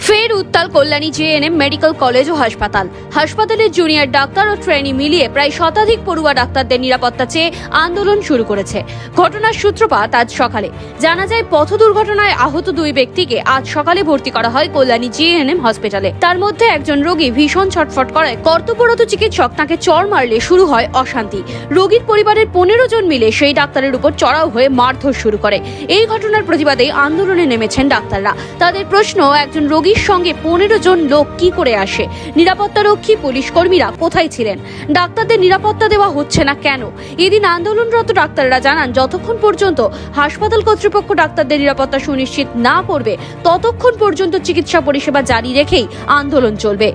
ফের উত্তাল Kalyani GNM medical college ও হাসপাতাল। হাসপাতালের জুনিয়র ডাক্তার ও ট্রেনি মিলিয়ে প্রায় শতাধিক পড়ুয়া ডাক্তারদের নিরাপত্তা চেয়ে আন্দোলন শুরু করেছে। ঘটনার সূত্রপাত আজ সকালে। জানা যায়, পথ দুর্ঘটনায় আহত দুই ব্যক্তিকে আজ সকালে ভর্তি করা হয় কল্যাণী জেএনএম হসপিটালে। তার মধ্যে একজন রোগী ভীষণ ছটফট করায় কর্তব্যরত চিকিৎসক তাকে চড় মারলে শুরু হয় অশান্তি। রোগীর পরিবারের 15 জন মিলে সেই ডাক্তারের উপর চড়াও হয়ে মারধর শুরু করে। এই ঘটনার প্রতিবাদে আন্দোলনে নেমেছেন ডাক্তাররা। তাদের প্রশ্ন, একজন রোগীর সঙ্গে 15 জন লোক কি করে আসে? নিরাপত্তারক্ষী পুলিশ কর্মীরা কোথায় ছিলেন? ডাক্তারদের নিরাপত্তা দেওয়া হচ্ছে না কেন? এদিন আন্দোলনরত ডাক্তাররা জানান, যতক্ষণ পর্যন্ত হাসপাতাল কর্তৃপক্ষ ডাক্তারদের নিরাপত্তা সুনিশ্চিত না করবে, ততক্ষণ পর্যন্ত চিকিৎসা পরিষেবা জারি রেখেই আন্দোলন চলবে।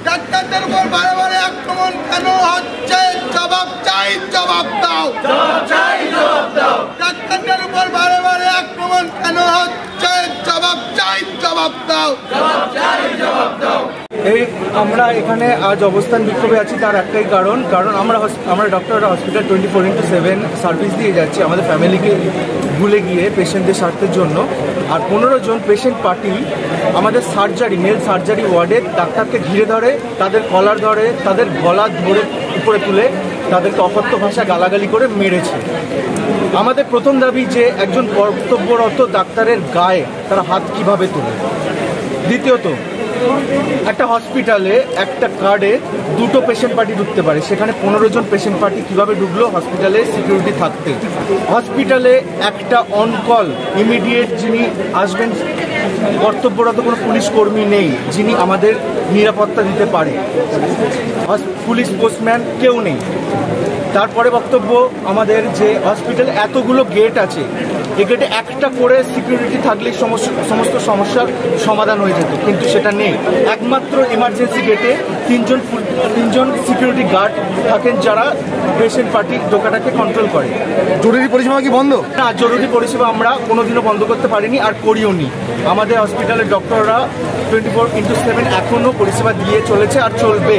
ডাক্তারদের উপর বারে আক্রমণ কেন হচ্ছে? জবাব চাই, জবাব দাও। ডাক্তারদের উপর বারে আক্রমণ কেন হচ্ছে? জবাব চাই, জবাব দাও। এই আমরা এখানে আজ অবস্থান বিক্ষোভে আছি, তার একটাই কারণ আমরা ডক্টররা হসপিটাল 24/7 সার্ভিস দিয়ে যাচ্ছি আমাদের ফ্যামিলিকে ভুলে গিয়ে পেশেন্টদের স্বার্থের জন্য। আর 15 জন পেশেন্ট পার্টি আমাদের মেল সার্জারি ওয়ার্ডে ডাক্তারকে ঘিরে ধরে, তাদের কলার ধরে, তাদের গলা ধরে উপরে তুলে তাদেরকে অকথ্য ভাষা গালাগালি করে মেরেছে। আমাদের প্রথম দাবি যে একজন কর্তব্যরত ডাক্তারের গায়ে তারা হাত কিভাবে তোলে। দ্বিতীয়ত, একটা হসপিটালে একটা কার্ডে 2টো পেশেন্ট পার্টি ঢুকতে পারে, সেখানে 15 জন পেশেন্ট পার্টি কিভাবে ঢুকলো হসপিটালে সিকিউরিটি থাকতে? হসপিটালে একটা অন কল ইমিডিয়েট যিনি আসবেন কর্তব্যরত কোনো পুলিশ কর্মী নেই যিনি আমাদের নিরাপত্তা দিতে পারে। পুলিশ পোস্টম্যান কেউ নেই। তারপরে বক্তব্য আমাদের যে হসপিটালে এতগুলো গেট আছে, এই গেটে একটা করে সিকিউরিটি থাকলে সমস্ত সমস্যার সমাধান হয়ে যেত, কিন্তু সেটা নেই। একমাত্র এমার্জেন্সি গেটে তিনজন সিকিউরিটি গার্ড থাকেন যারা পেশেন্ট পার্টি ঢোকাটাকে কন্ট্রোল করে। জরুরি পরিষেবা কি বন্ধ? না, জরুরি পরিষেবা আমরা কোনোদিনও বন্ধ করতে পারিনি আর করিও নি। আমাদের হসপিটালের ডক্টররা 24/7 এখনও পরিষেবা দিয়ে চলেছে আর চলবে।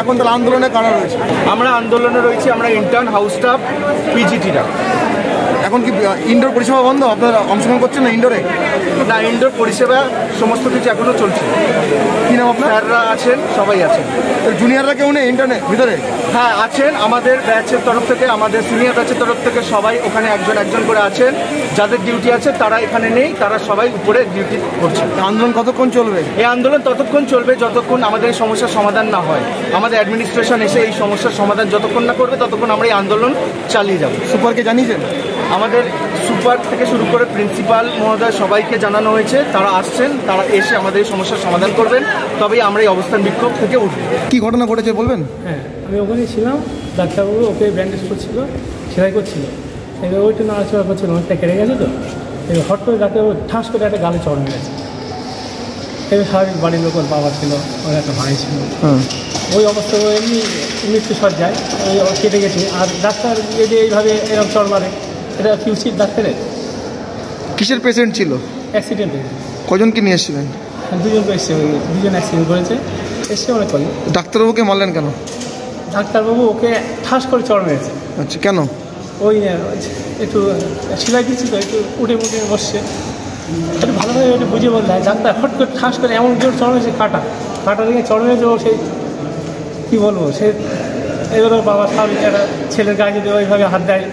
এখন তাহলে আন্দোলনে কারা রয়েছে? আমরা আন্দোলনে রয়েছি, আমরা ইন্টার্ন, হাউস স্টাফ, পিজিটিরা। এখন কি ইনডোর পরিষেবা বন্ধ? আপনারা অংশগ্রহণ করছেন না ইনডোরে? না, ইনডোর পরিষেবা সমস্ত কিছু এখনো চলছে। কি নাম আপনার? স্যাররা আছেন, সবাই আছেন। জুনিয়ররা কেউ নেই ইন্টারনেট ভিতরে? হ্যাঁ আছেন, আমাদের ব্যাচের তরফ থেকে, আমাদের সিনিয়র ব্যাচের তরফ থেকে সবাই ওখানে একজন করে আছেন। যাদের ডিউটি আছে তারা এখানে নেই, তারা সবাই উপরে ডিউটি করছেন। আন্দোলন কতক্ষণ চলবে? এই আন্দোলন ততক্ষণ চলবে যতক্ষণ আমাদের এই সমস্যার সমাধান না হয়। আমাদের অ্যাডমিনিস্ট্রেশন এসে এই সমস্যার সমাধান যতক্ষণ না করবে ততক্ষণ আমরা এই আন্দোলন চালিয়ে যাব। সুপারকে জানিয়েছেন? আমাদের সুপার থেকে শুরু করে প্রিন্সিপাল মহোদয় সবাইকে জানানো হয়েছে, তারা আসছেন, তারা এসে আমাদের এই সমস্যার সমাধান করবেন, তবেই আমরা এই অবস্থান বিক্ষোভ থেকে উঠব। কি ঘটনা ঘটেছে বলবেন? হ্যাঁ, আমি ওখানে ছিলাম, ডাক্তারবাবু ওকে ব্যান্ডেজ করছিল, সেলাই করছিল, এবার ওইটা নাড়াচড়া করছিল, অনেকটা কেড়ে গেছে। তো এবার হট করে ডাক্তারবাবু ঠাস করে একটা গালে চড় মেরেছে। এবার স্বাভাবিক বাড়ির লোক, ওর বাবা ছিল, ওর একটা ভাই ছিল, ওই অবস্থা এমনি মৃত্যু সজ্জায় ওই কেটে গেছে। আর ডাক্তার যদি এইভাবে এরকম চড় মারে, এটা কি উচিত ডাক্তারের? কিসের পেশেন্ট ছিল? অ্যাক্সিডেন্ট। কজনকে নিয়ে এসেছিলেন? 2 জন এসছে, 2 জন অ্যাক্সিডেন্ট করেছে, এসছে অনেক কজন। ডাক্তারবাবুকে মারলেন কেন? ডাক্তারবাবু ওকে ঠাস করে চড় মেরেছে। আচ্ছা, কেন? ওই একটু সেলাই দিচ্ছি তো, একটু উঠে বসছে, একটু ভালোভাবে একটু বুঝে বললে ডাক্তার হট করে ঠাস করে এমন জোর চড় মেরেছে, কাটা দিকে চড় মেরেছে। ও সেই কী বলবো, সে এবারও বাবা স্বাভাবিক একটা ছেলের গায়ে যদি ওইভাবে হাত দেয়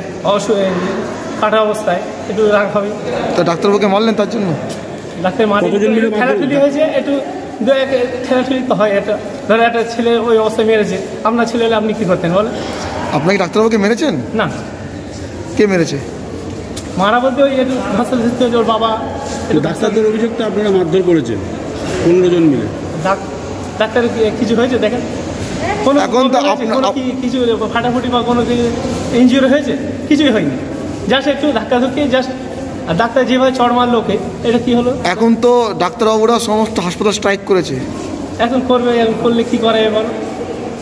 কাটা অবস্থায় একটু রাগ হবে। তো ডাক্তারবাবুকে মারলেন তার জন্য? ডাক্তার মারি ঠেলাঠুলি হয়েছে, একটু ঠেলাঠুলি তো হয়। এটা ধরো একটা ছেলে ওই অবস্থায় মেরেছে, আপনার ছেলে হলে আপনি কী করতেন বলেন? আপনাকে ডাক্তারবাবুকে মেরেছেন? না। কে মেরেছে? মারা বলতে ওই একটু হাসপাতাল হচ্ছে ওর বাবা। ডাক্তারদের অভিযোগটা আপনারা মারধর করেছেন 15 জন মিলে। ডাক্তার কিছু হয়েছে দেখেন? এখন তো কিছু ফাটাফুটি বা কোনো কিছু ইনজিওর হয়েছে? কিছুই হয়নি, জাস্ট একটু ধাক্কা ধুকিয়ে জাস্ট। আর ডাক্তার যেভাবে চড় মারলো ওকে, এটা কি হলো? এখন তো ডাক্তারবাবুরা সমস্ত হাসপাতাল স্ট্রাইক করেছে। এখন করবে, এখন করলে কি করে? এবার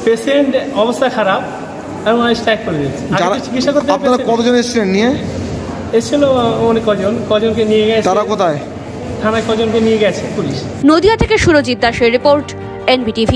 পেশেন্ট অবস্থা খারাপ, এখন স্ট্রাইক করে দিচ্ছে। চিকিৎসা করতে আপনারা কতজন এসেছিলেন নিয়ে? এসেছিল অনেক কজনকে নিয়ে গেছে। তারা কোথায়? থানায় কজনকে নিয়ে গেছে পুলিশ। নদিয়া থেকে সুরজিৎ দাসের রিপোর্ট, NBTV।